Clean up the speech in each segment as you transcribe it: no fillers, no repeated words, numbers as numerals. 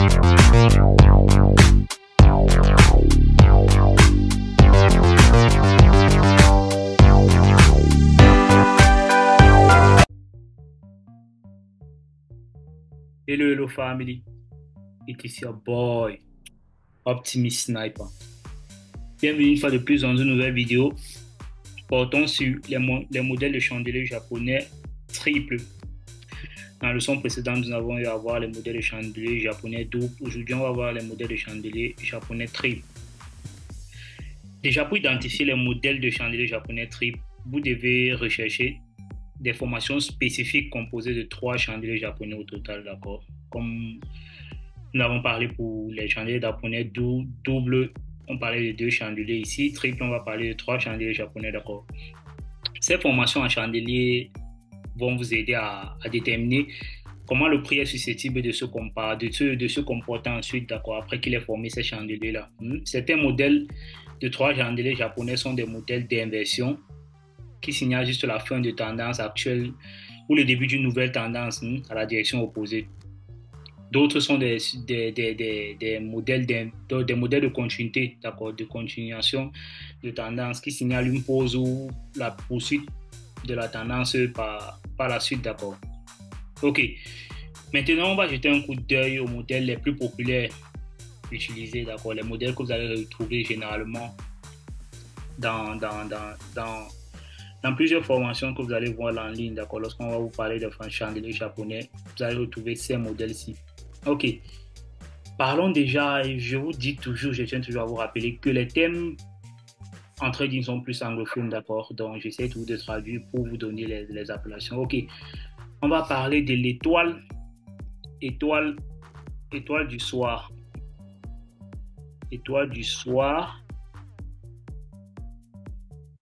Hello family, it is your boy Optimist Sniper. Bienvenue une fois de plus dans une nouvelle vidéo portant sur les modèles de chandeliers japonais triple. Dans la leçon précédente, nous avons eu à voir les modèles de chandeliers japonais double. Aujourd'hui, on va voir les modèles de chandeliers japonais triple. Déjà, pour identifier les modèles de chandeliers japonais triple, vous devez rechercher des formations spécifiques composées de 3 chandeliers japonais au total, d'accord? Comme nous avons parlé pour les chandeliers japonais double, on parlait de 2 chandeliers ici. Triple, on va parler de 3 chandeliers japonais, d'accord? Ces formations en chandelier vont vous aider à déterminer comment le prix est susceptible de se comporter ensuite, d'accord, après qu'il ait formé ces chandeliers-là. Certains modèles de 3 chandeliers japonais sont des modèles d'inversion qui signale juste la fin de tendance actuelle ou le début d'une nouvelle tendance à la direction opposée. D'autres sont des modèles de continuité, d'accord, de continuation de tendance qui signalent une pause ou la poursuite de la tendance par la suite, d'accord. Ok, maintenant on va jeter un coup d'œil aux modèles les plus populaires utilisés, d'accord, les modèles que vous allez retrouver généralement dans plusieurs formations que vous allez voir en ligne, d'accord, lorsqu'on va vous parler de chandeliers japonais, vous allez retrouver ces modèles-ci. Ok, parlons déjà, et je vous dis toujours, je tiens toujours à vous rappeler que les thèmes en trading sont plus anglophones, d'accord, donc j'essaie toujours de traduire pour vous donner les appellations. Ok, on va parler de l'étoile du soir. Étoile du soir.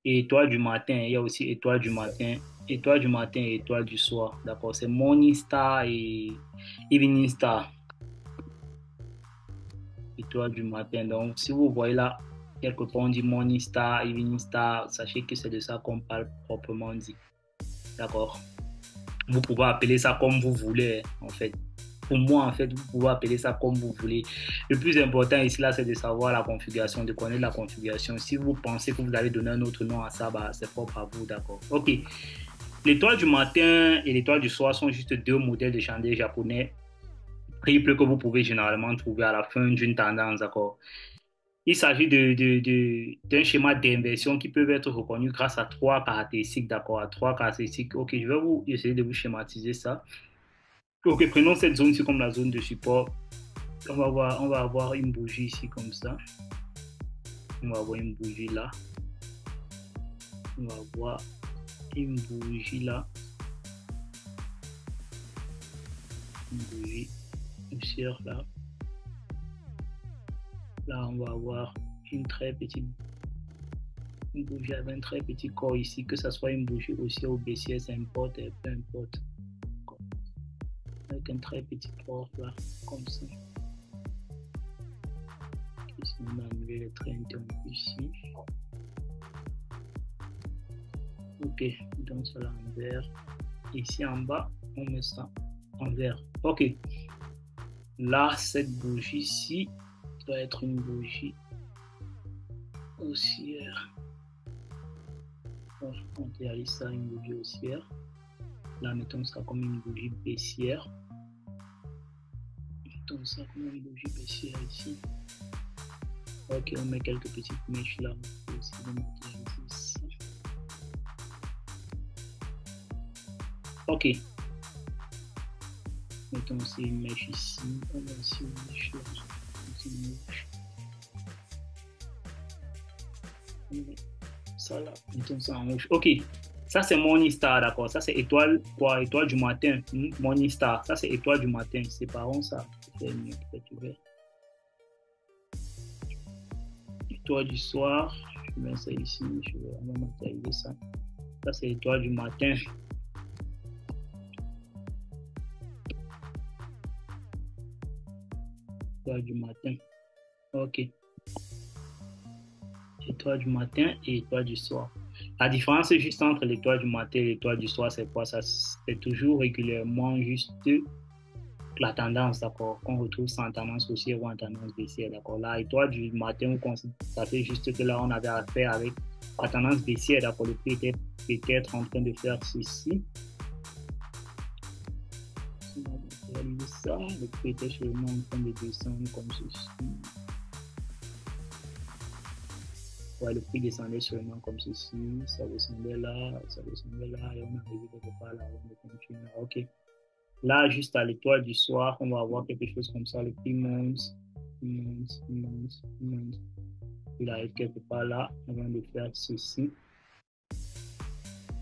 Et étoile du matin, il y a aussi étoile du matin et étoile du soir, d'accord, c'est Morning Star et Evening Star. Étoile du matin, donc si vous voyez là, quelque part on dit Morning Star, Evening Star, sachez que c'est de ça qu'on parle proprement dit, d'accord. Vous pouvez appeler ça comme vous voulez, en fait. Pour moi, en fait, vous pouvez appeler ça comme vous voulez. Le plus important ici, là, c'est de savoir la configuration, de connaître la configuration. Si vous pensez que vous allez donner un autre nom à ça, bah, c'est propre à vous, d'accord. Ok. L'étoile du matin et l'étoile du soir sont juste 2 modèles de chandeliers japonais triple que vous pouvez généralement trouver à la fin d'une tendance, d'accord. Il s'agit d'un schéma d'inversion qui peut être reconnu grâce à 3 caractéristiques, d'accord, à 3 caractéristiques. Ok, je vais essayer de vous schématiser ça. Ok, prenons cette zone-ci comme la zone de support. On va avoir une bougie ici comme ça. On va avoir une bougie là. On va avoir une bougie là. Une bougie haussière là. Là, on va avoir une bougie avec un très petit corps ici, que ce soit une bougie haussière ou baissière, ça importe, peu importe. Avec un très petit corps là, comme ça. Ici, on va enlever les traits interrompus ici. Ok, donc ça là en vert. Ici en bas, on met ça en vert. Ok. Là, cette bougie-ci doit être une bougie haussière. On réalise ça, une bougie haussière. Là, mettons ça comme une bougie baissière. Mettons ça comme une bougie baissière ici. Ok, on met quelques petites mèches là. On peut essayer de matérialiser ça. Ok. Mettons aussi une mèche ici. On a aussi une mèche là. Ça là, mettons ça en rouge. Ok. Ça c'est Morning Star, d'accord. Ça c'est étoile quoi? Étoile du matin. Morning Star. Ça c'est étoile du matin. Séparons ça. Étoile du soir. Je mets ça ici. Je vais vraiment matérialiser ça. Ça c'est étoile du matin. Étoile du matin. Ok. Étoile du matin et étoile du soir. La différence juste entre l'étoile du matin et l'étoile du soir, c'est quoi? Ça, c'est toujours régulièrement juste la tendance, d'accord, qu'on retrouve ça en tendance haussière ou en tendance baissière, d'accord. Là, étoile du matin, ça fait juste que là, on avait affaire avec la tendance baissière, d'accord. Le prix était peut-être en train de faire ceci. Ça, le prix était seulement en train de descendre comme ceci. Ouais, le prix descendait seulement comme ceci, ça descendait là, et on arrivait quelque part là, on continue. Ok. Là, juste à l'étoile du soir, on va avoir quelque chose comme ça. Le prix monte, monte, monte, monte. Il arrive quelque part là, on vient de faire ceci.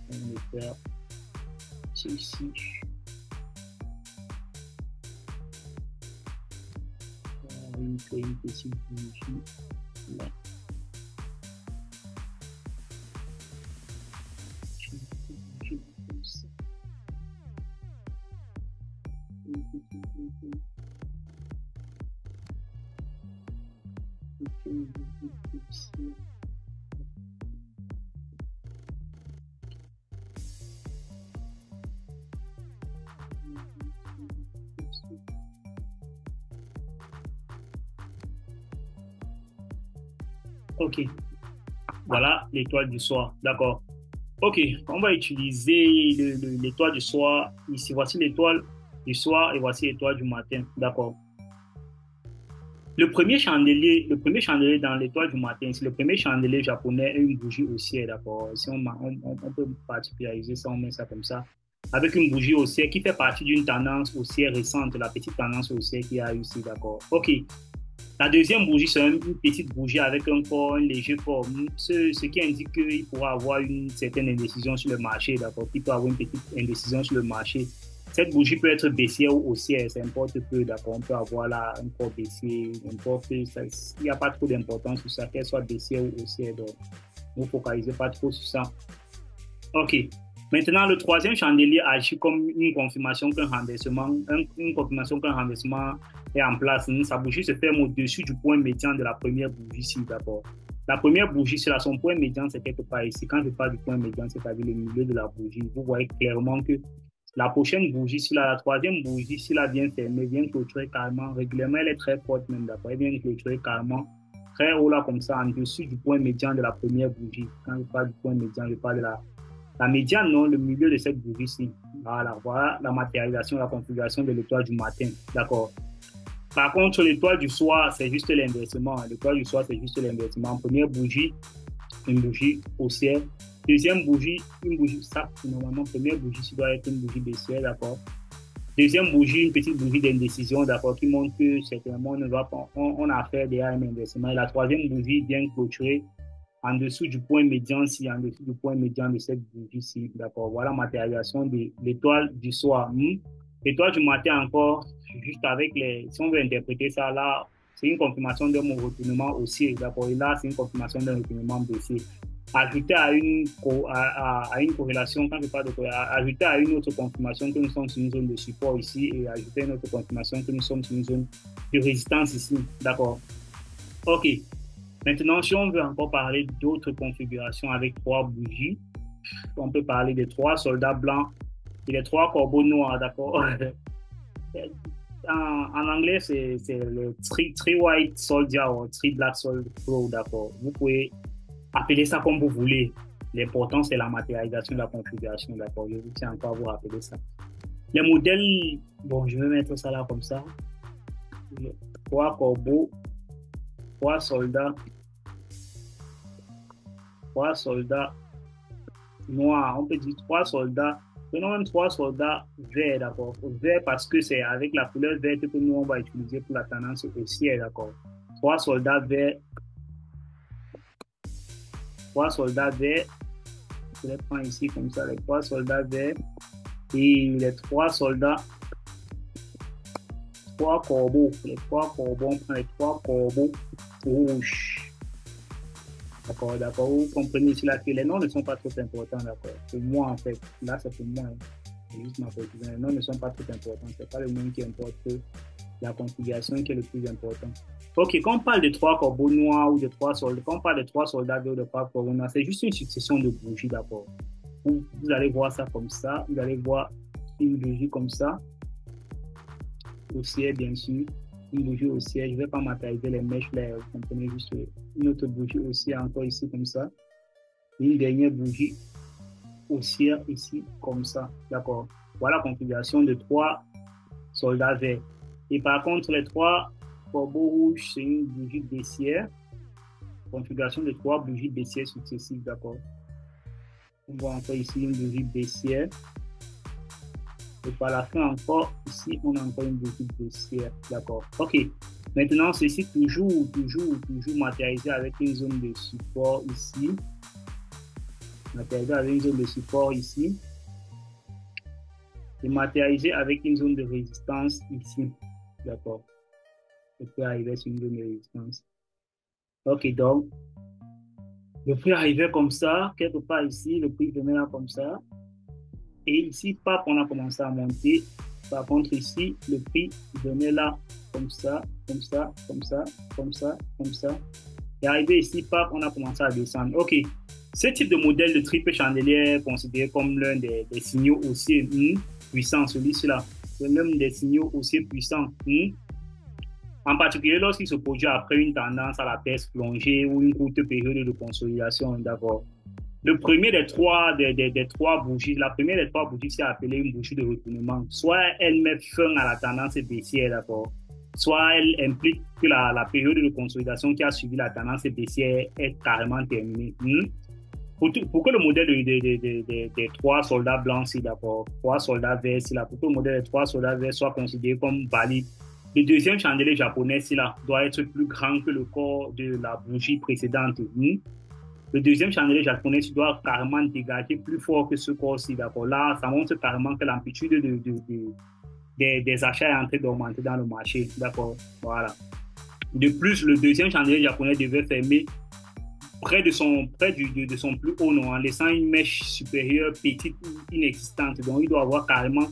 On vient de faire ceci. Une petite bougie là. Ok, voilà l'étoile du soir, d'accord. Ok, on va utiliser l'étoile du soir. Ici, voici l'étoile du soir et voici l'étoile du matin, d'accord. Le premier chandelier dans l'étoile du matin, c'est le premier chandelier japonais et une bougie haussière, d'accord. Si on peut particulariser ça, on met ça comme ça. Avec une bougie haussière qui fait partie d'une tendance haussière récente, la petite tendance haussière qu'il y a ici, d'accord. Ok. La deuxième bougie, c'est une petite bougie avec un corps, un léger corps. Ce qui indique qu'il pourra avoir une certaine indécision sur le marché, d'accord. Il peut avoir une petite indécision sur le marché. Cette bougie peut être baissière ou haussière, ça importe peu, d'accord. On peut avoir là un corps baissier, importe, il n'y a pas trop d'importance sur ça, qu'elle soit baissière ou haussière. Donc, ne vous focalisez pas trop sur ça. OK. Maintenant, le troisième chandelier agit comme une confirmation qu'un renversement, une confirmation qu'un renversement est en place. Sa bougie se ferme au-dessus du point médian de la première bougie ici, d'abord. La première bougie, c'est là, son point médian, c'est quelque part ici. Quand je parle du point médian, c'est-à-dire le milieu de la bougie, vous voyez clairement que la prochaine bougie, si la troisième bougie, si la vient fermer, vient clôturer carrément, régulièrement, elle est très forte même, d'accord. Elle vient clôturer carrément très haut là, comme ça, en dessus du point médian de la première bougie. Quand je parle du point médian, je parle de la médiane, non, le milieu de cette bougie-ci. Voilà, voilà la matérialisation, la configuration de l'étoile du matin. D'accord. Par contre, l'étoile du soir, c'est juste l'inversement. L'étoile du soir, c'est juste l'inversement. Première bougie, une bougie haussière. Deuxième bougie, une bougie, ça, normalement, première bougie, ça doit être une bougie baissière, d'accord. Deuxième bougie, une petite bougie d'indécision, d'accord, qui montre que certainement on ne va pas, on a affaire déjà à un inversement. Et la troisième bougie vient clôturer en dessous du point médian, si en dessous du point médian de cette bougie-ci, d'accord. Voilà la matérialisation de l'étoile du soir. L'étoile du matin encore, juste avec les, si on veut interpréter ça là, c'est une confirmation d'un retournement haussier, d'accord. Et là, c'est une confirmation d'un retournement baissier. Ajouter à une corrélation, quand je parle de corrélation, ajouter à une autre confirmation que nous sommes sur une zone de support ici et ajouter à une autre confirmation que nous sommes sur une zone de résistance ici, d'accord. OK. Maintenant, si on veut encore parler d'autres configurations avec trois bougies, on peut parler des trois soldats blancs et les trois corbeaux noirs, d'accord. En anglais, c'est le three white soldier ou three black soldier, d'accord. Vous pouvez appeler ça comme vous voulez. L'important, c'est la matérialisation de la configuration, d'accord. Je vous tiens encore à vous rappeler ça. Les modèles, bon, je vais mettre ça là comme ça. Trois corbeaux, trois soldats noirs. On peut dire trois soldats. Prenons même trois soldats verts, d'accord. Vert parce que c'est avec la couleur verte que nous, on va utiliser pour la tendance haussière, d'accord. Trois soldats verts. Trois soldats verts. Je les prends ici comme ça, les trois soldats verts. Et les trois soldats, trois corbeaux. Les trois corbeaux, on prend les trois corbeaux rouges. D'accord, d'accord. Vous comprenez ici là que les noms ne sont pas trop importants, d'accord. Pour moi, en fait, là, c'est pour moi. C'est juste ma précision. Les noms ne sont pas trop importants. Ce n'est pas le nom qui importe, la configuration qui est le plus important. Ok, quand on parle de trois corbeaux noirs ou de trois soldats, quand on parle de trois soldats ou de trois corbeaux noirs, c'est juste une succession de bougies, d'accord. Vous allez voir ça comme ça. Vous allez voir une bougie comme ça. haussière, bien sûr. Une bougie haussière. Je ne vais pas matérialiser les mèches, là, vous comprenez juste une autre bougie haussière encore ici, comme ça. Et une dernière bougie haussière ici, comme ça. D'accord. Voilà la configuration de 3 soldats verts. Et par contre, les 3 corbeaux rouges, c'est une bougie baissière. Configuration de 3 bougies baissières successives, d'accord. On voit encore ici une bougie baissière. Et par la fin encore, ici, on a encore une bougie baissière, d'accord. OK. Maintenant, ceci toujours matérialisé avec une zone de support ici. Matérialisé avec une zone de support ici. Et matérialisé avec une zone de résistance ici. D'accord. Je peux arriver sur une zone de résistance. OK, donc, le prix arrivait comme ça, quelque part ici, le prix venait là comme ça. Et ici, pap, on a commencé à monter. Par contre, ici, le prix venait là, comme ça, comme ça, comme ça, comme ça, comme ça. Et arrivé ici, pap, on a commencé à descendre. OK. Ce type de modèle de triple chandelier est considéré comme l'un des signaux haussiers puissants, celui-ci-là. C'est l'un des signaux haussiers puissants. En particulier lorsqu'il se produit après une tendance à la baisse plongée ou une courte période de consolidation, d'accord. Le premier des trois bougies, la première des trois bougies, c'est appelée une bougie de retournement. Soit elle met fin à la tendance baissière, d'accord. Soit elle implique que la période de consolidation qui a suivi la tendance baissière est carrément terminée. Pour que le modèle des 3 soldats blancs, si d'accord, 3 soldats verts, si là, pour que le modèle des 3 soldats verts soit considéré comme valide, le deuxième chandelier japonais, si là, doit être plus grand que le corps de la bougie précédente. Le deuxième chandelier japonais doit carrément dégager plus fort que ce corps-ci, d'accord. Là, ça montre carrément que l'amplitude des achats est en train d'augmenter dans le marché, d'accord. Voilà. De plus, le deuxième chandelier japonais devait fermer près de son plus haut, non, en laissant une mèche supérieure petite ou inexistante. Donc, il doit avoir carrément,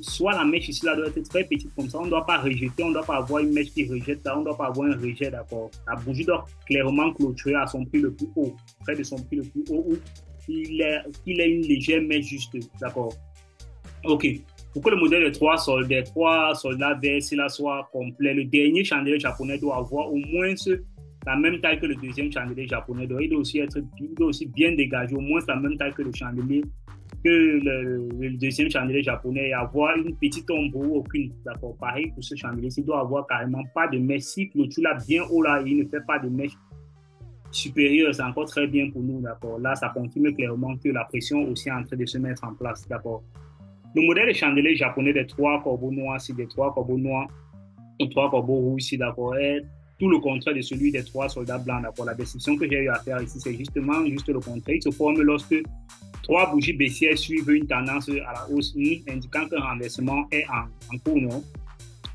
soit la mèche ici, là, doit être très petite comme ça. On ne doit pas rejeter, on ne doit pas avoir une mèche qui rejette là, on ne doit pas avoir un rejet, d'accord. La bougie doit clairement clôturer à son prix le plus haut, près de son prix le plus haut, où il ait une légère mèche juste, d'accord. OK. Pour que le modèle des 3 soldats verts, là, soit complet, le dernier chandelier japonais doit avoir au moins la même taille que le deuxième chandelier japonais. Donc, il doit aussi bien dégager au moins la même taille que le chandelier, que le deuxième chandelier japonais, et avoir une petite ombre ou aucune. D'accord. Pareil pour ce chandelier, il doit avoir carrément pas de mèche. Si clôture là bien haut là, il ne fait pas de mèche supérieure, c'est encore très bien pour nous. D'accord. Là, ça confirme clairement que la pression aussi est en train de se mettre en place. D'accord. Le modèle de chandelier japonais des 3 corbeaux noirs, c'est des 3 corbeaux noirs ou 3 corbeaux rouges, c'est d'accord, est tout le contraire de celui des 3 soldats blancs, d'accord. La description que j'ai eu à faire ici, c'est justement juste le contraire. Il se forme lorsque 3 bougies baissières suivent une tendance à la hausse, indiquant qu'un renversement est en cours, non.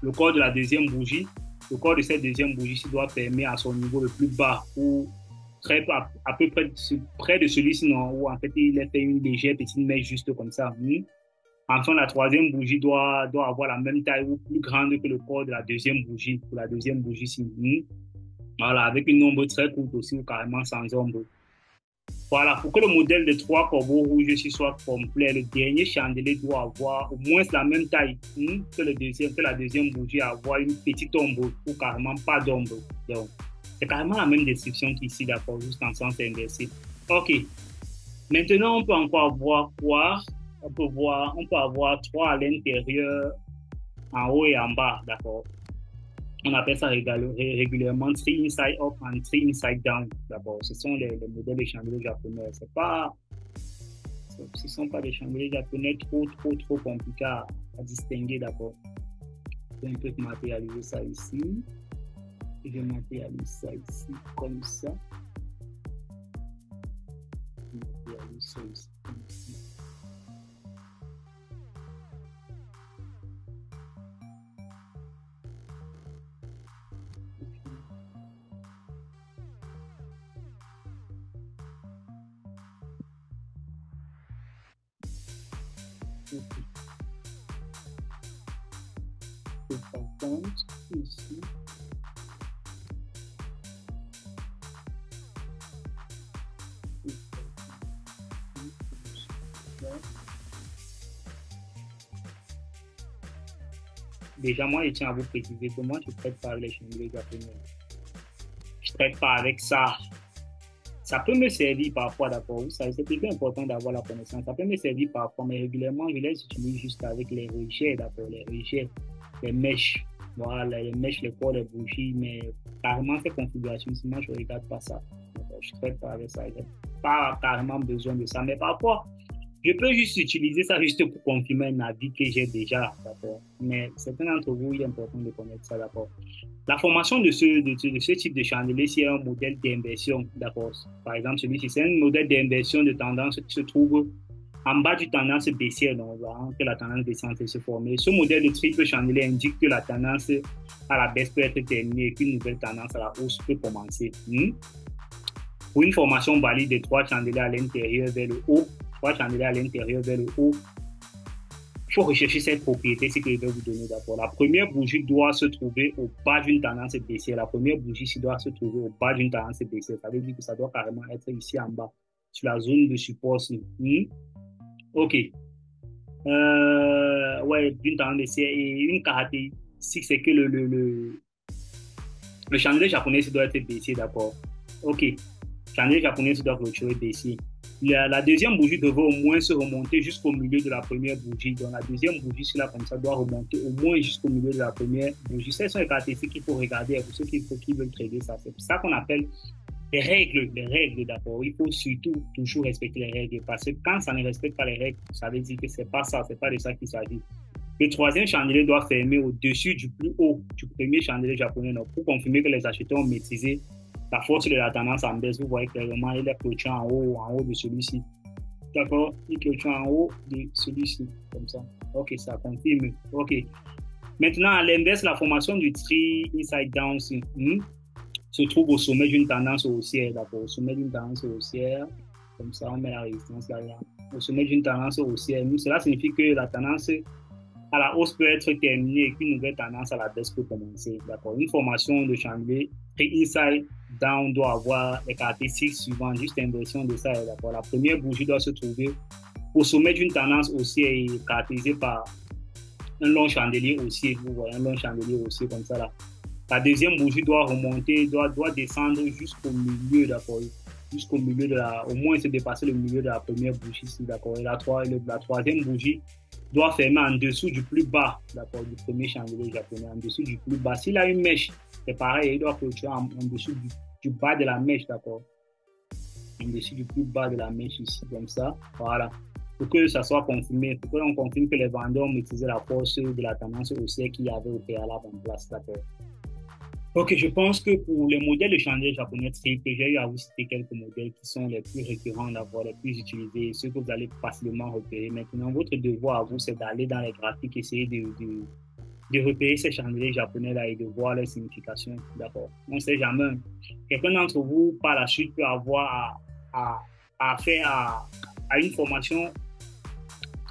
Le corps de la deuxième bougie, le corps de cette deuxième bougie doit fermer à son niveau le plus bas ou à peu près de celui-ci, non, où en fait il a fait une légère petite mèche juste comme ça. Enfin, la troisième bougie doit avoir la même taille ou plus grande que le corps de la deuxième bougie. Pour la deuxième bougie, voilà, avec une ombre très courte aussi ou carrément sans ombre. Voilà, pour que le modèle de 3 corbeaux rouges soit complet, le dernier chandelier doit avoir au moins la même taille que la deuxième bougie, avoir une petite ombre ou carrément pas d'ombre. Donc, c'est carrément la même description qu'ici, d'accord, juste en sens inversé. OK. Maintenant, on peut encore voir quoi? On peut avoir 3 à l'intérieur, en haut et en bas, d'accord. On appelle ça régulièrement 3 inside up and 3 inside down, d'accord. Ce sont les modèles de chandeliers japonais. Ce ne sont pas des chandeliers japonais trop compliqués à distinguer, d'accord. Je vais un peu matérialiser ça ici. Je vais matérialiser ça ici, comme ça. Je vais matérialiser ça ici, comme ça. Par contre, ici, déjà, moi, je tiens à vous préciser que moi, je ne traite pas avec les chandeliers japonais. Je ne traite pas avec ça. Ça peut me servir parfois, d'accord. Vous savez, c'est plutôt important d'avoir la connaissance. Ça peut me servir parfois, mais régulièrement, je les utilise juste avec les rejets, d'accord. Les rejets, les mèches. Voilà, les mèches, les corps, les bougies, mais carrément ces configurations, sinon je ne regarde pas ça. Je ne traite pas avec ça. Je n'ai pas carrément besoin de ça. Mais parfois, je peux juste utiliser ça juste pour confirmer un avis que j'ai déjà, d'accord. Mais certains d'entre vous, il est important de connaître ça, d'accord. La formation de ce type de chandelier, c'est un modèle d'inversion, d'accord. Par exemple, celui-ci, c'est un modèle d'inversion de tendance qui se trouve en bas du tendance baissière, donc que la tendance descendante se former. Ce modèle de triple chandelier indique que la tendance à la baisse peut être terminée et qu'une nouvelle tendance à la hausse peut commencer. Pour une formation valide de trois chandeliers à l'intérieur vers le haut, trois chandeliers à l'intérieur vers le haut, il faut rechercher cette propriété, c'est que je vais vous donner d'abord. La première bougie doit se trouver au bas d'une tendance baissière. La première bougie ici doit se trouver au bas d'une tendance baissière. Ça veut dire que ça doit carrément être ici en bas, sur la zone de support. OK. Ouais, d'une tendance baissière. Et une caractéristique, c'est que le chandelier japonais doit être baissier, d'accord. OK. Chandelier japonais doit clôturer baissier. La deuxième bougie devrait au moins se remonter jusqu'au milieu de la première bougie. Donc, la deuxième bougie, là, comme ça, doit remonter au moins jusqu'au milieu de la première bougie. Ce sont les caractéristiques qu'il faut regarder pour ceux qui veulent trader ça. C'est ça qu'on appelle les règles d'abord. Il faut surtout toujours respecter les règles parce que quand ça ne respecte pas les règles, ça veut dire que c'est pas ça, c'est pas de ça qu'il s'agit. Le troisième chandelier doit fermer au-dessus du plus haut du premier chandelier japonais. Donc, pour confirmer que les acheteurs ont maîtrisé la force de la tendance en baisse, vous voyez clairement, il est clôturé en haut de celui-ci. D'accord? Il clôture en haut de celui-ci, comme ça. OK, ça confirme. OK. Maintenant, à l'inverse, la formation du tri inside down se trouve au sommet d'une tendance haussière. D'accord? Au sommet d'une tendance haussière. Comme ça, on met la résistance là. Au sommet d'une tendance haussière. Cela signifie que la tendance à la hausse peut être terminée et qu'une nouvelle tendance à la baisse peut commencer. D'accord. Une formation de chandelier inside down doit avoir les caractéristiques suivantes, juste inversion de ça. D'accord. La première bougie doit se trouver au sommet d'une tendance haussière et caractérisée par un long chandelier haussier. Vous voyez un long chandelier haussier comme ça là. La deuxième bougie doit remonter, doit descendre jusqu'au milieu, d'accord. Jusqu'au milieu de au moins se dépasser le milieu de la première bougie ici, d'accord. Et la troisième bougie doit fermer en dessous du plus bas, d'accord, du premier chandelier japonais, en dessous du plus bas. S'il a une mèche, c'est pareil, il doit clôturer en dessous du bas de la mèche, d'accord. En dessous du plus bas de la mèche ici, comme ça, voilà. Pour que ça soit confirmé, pour que l'on confirme que les vendeurs ont maîtrisé la force de la tendance haussière qu'il y avait au préalable en place, d'accord. Ok, je pense que pour les modèles de chandelier japonais triple, j'ai eu à vous citer quelques modèles qui sont les plus récurrents d'abord, les plus utilisés, ceux que vous allez facilement repérer. Maintenant, votre devoir à vous, c'est d'aller dans les graphiques, essayer de repérer ces chandeliers japonais-là et de voir leur signification d'abord. On ne sait jamais. Quelqu'un d'entre vous, par la suite, peut avoir à faire à une formation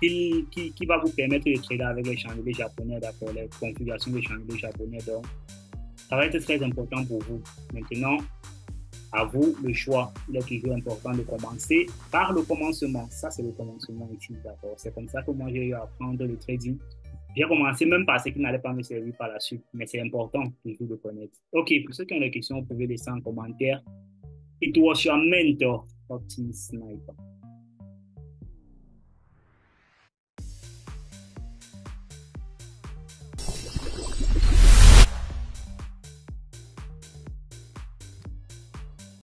qui va vous permettre de trader avec les chandeliers japonais, d'accord, les configurations des chandeliers japonais. Donc, ça va être très important pour vous. Maintenant, à vous le choix. Il est toujours important de commencer par le commencement. Ça, c'est le commencement ici, d'accord. C'est comme ça que moi, j'ai eu à apprendre le trading. J'ai commencé même par ce qui n'allait pas me servir par la suite, mais c'est important toujours de connaître. OK, pour ceux qui ont des questions, vous pouvez laisser en commentaire. It was your mentor, Optimus Sniper.